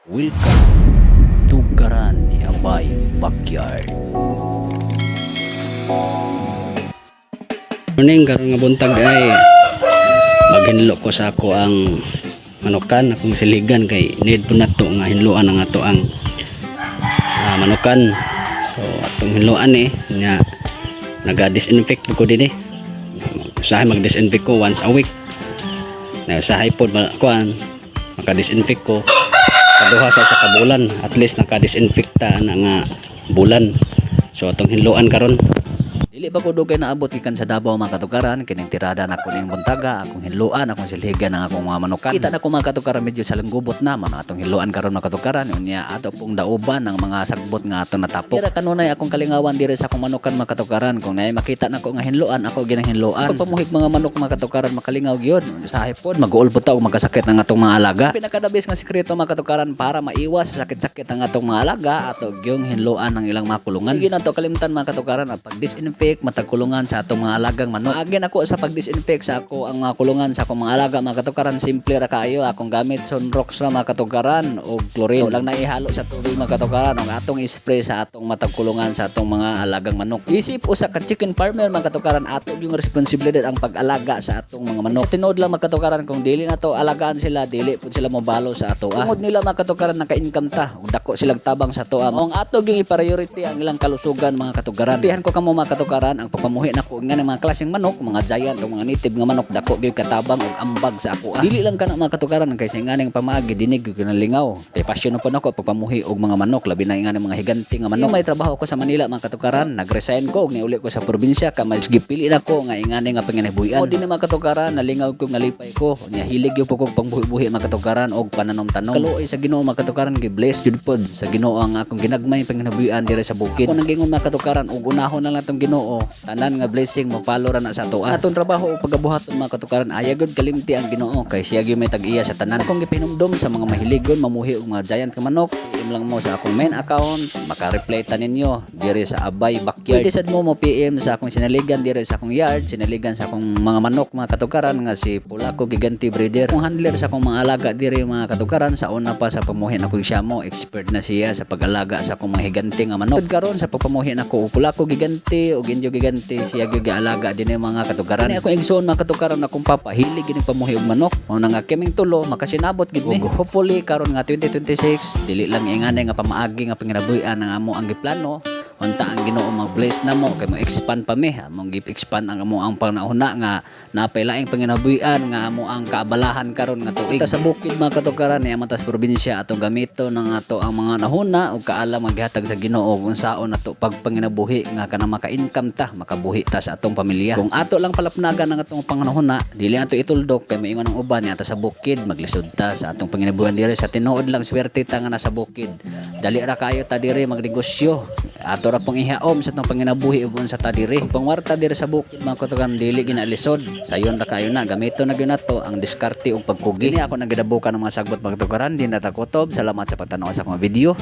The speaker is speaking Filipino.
Welcome to Karan ni Abay Backyard. Morning, karon nga buntag ay maghinlo ko sa ako ang manukan, akong siligan kay need po nato nga hinluan ang ato ang manukan. So atong hinluan nya naga-disinfect ko din usahay mag-disinfect ko once a week. Na usahay pod kuan maka-disinfect ko kaduha sa kabulan, at least naka-disinfecta na nga bulan. So atong hinluan karon Dili pa ko dugay naabot gikan sa Davao mga katukaran, kining tirada na ko ning buntaga, akong hinluan, akong silhigan ng akong mga manukan. Kita na ko mga katukaran medyo salanggubot na man atong hinluan karon mga katukaran, unya ato pong dauban ng mga sagbot nga ato natapok. Dira kanunay akong kalingawan diri sa akong manukan mga katukaran, kung naay makita na ko nga hinluan, ako ginang hinluan. Pagpamuhig mga manok mga katukaran makalingaw gyud. Usahay pod mag-uol buta og magkasakit ang atong mga alaga. Pinakadabis nga sekreto mga katukaran para maiwas sa sakit-sakit ang atong mga alaga ato gyung hinluan ng ilang mga kulungan. Sige na to kalimtan mga katukaran at pag-disinfect matag kulungan sa atong mga alagang manok. Agin ako sa pag-disinfect sa ako ang mga kulungan sa akong mga alaga mga katukaran, simple ra kaayo. Akong gamit Sunrox ra mga katukaran o chlorine. So, lang na ihalo sa tubig mga katukaran ang atong spray sa atong matag kulungan sa atong mga alagang manok. Isip usa ka chicken farmer mga katukaran, ato yung responsibilidad ang pag-alaga sa atong mga manok. Sa tinod lang mga katukaran, kung dili na to alagaan sila, dili pud sila mobalo sa ato. Tungod nila mga katukaran naka-income ta, ug dako silang tabang sa to. Ang ato gyung i-priority ang ilang kalusugan mga katukaran. Tihan ko kamo mga katukaran ang pamuhi na ko nga ng mga klaseng manok, mga giant o mga native nga manok, dako gyud katabang og ambag sa ako. Dili lang kana mga katukaran kaysa nganing pamaagi dinig gyud na lingaw. Kay pasyon po nako pagpamuhi og mga manok, labi na nga mga higanti nga manok. May trabaho ko sa Manila mga katukaran, nagresign ko og niuli ko sa probinsya ka mas gipili na ko nga ingani nga panginabuhian. O din mga katukaran nalingaw ko nga lipay ko. Nya hilig gyud po kog pangbuhi-buhi mga katukaran og pananom-tanom. Kaluoy sa Ginoo mga katukaran, gi-bless jud pod sa Ginoo ang akong ginagmay panginabuhian diri sa bukid. Kung nanggingon mga katukaran og unahon na lang tong Ginoo, tanan nga blessing mapalo ra na sa ato. Atong trabaho o pagabuhaton mga katukaran ayagod kalimti ang Ginoo kay siya gyud may tag-iya sa tanan. Kung gipahinumdom sa mga mahiligon mamuhi og mga giant ka manok, PM lang mo sa akong main account, maka-reply ta ninyo diri sa Abay Backyard. Pwede sad mo PM sa akong sinaligan diri sa akong yard, sinaligan sa akong mga manok mga katukaran nga si Pulaco Giganti Breeder. Kung handler sa akong mga alaga diri mga katukaran, sa una pa sa pamuhi nako siya mo, expert na siya sa pag-alaga sa akong mga higanti nga manok. Tud karon sa pagpamuhi nako og Pulaco Giganti o Indio Giganti, siya gyud alaga din ang mga katukaran. Ani ako igsoon mga katukaran akong papahilig gini pamuhi og manok. Mao na nga kaming tulo makasinabot gid ni. Hopefully karon nga 2026 dili lang ingani nga pamaagi nga panginabuhian ang amo ang giplano. Unta ang Ginoo mag-bless na mo kay mo expand pa mi, among gi-expand ang amo ang panahuna nga napay laing panginabuhian nga amo ang kaabalahan karon nga tuig. Sa bukid mga katukaran ni amatas probinsya atong gamito ng ato ang mga nahuna ug kaalam maghatag sa Ginoo kung saon nato pagpanginabuhi nga kana maka-income ta, makabuhi ta sa atong pamilya. Kung ato lang palapnagan ang atong panahuna, dili ato ituldok kay maingon ang uban niya ta sa bukid, maglisod ta sa atong panginabuhian diri sa tinuod lang swerte ta nga nasa bukid. Dali ra kayo ta diri magnegosyo. Ato ra pong ihaom sa itong panginabuhi ubon sa tadiri. Pangwarta diri sa bukid mga katukaran dili ginalisod. Sayon ra kayo na gamito na gyud nato ang diskarte ug pagkugi. Dili ako nagadabukan ng mga sagbot mga katukaran, di natakotob. Salamat sa pagtanaw sa akong video.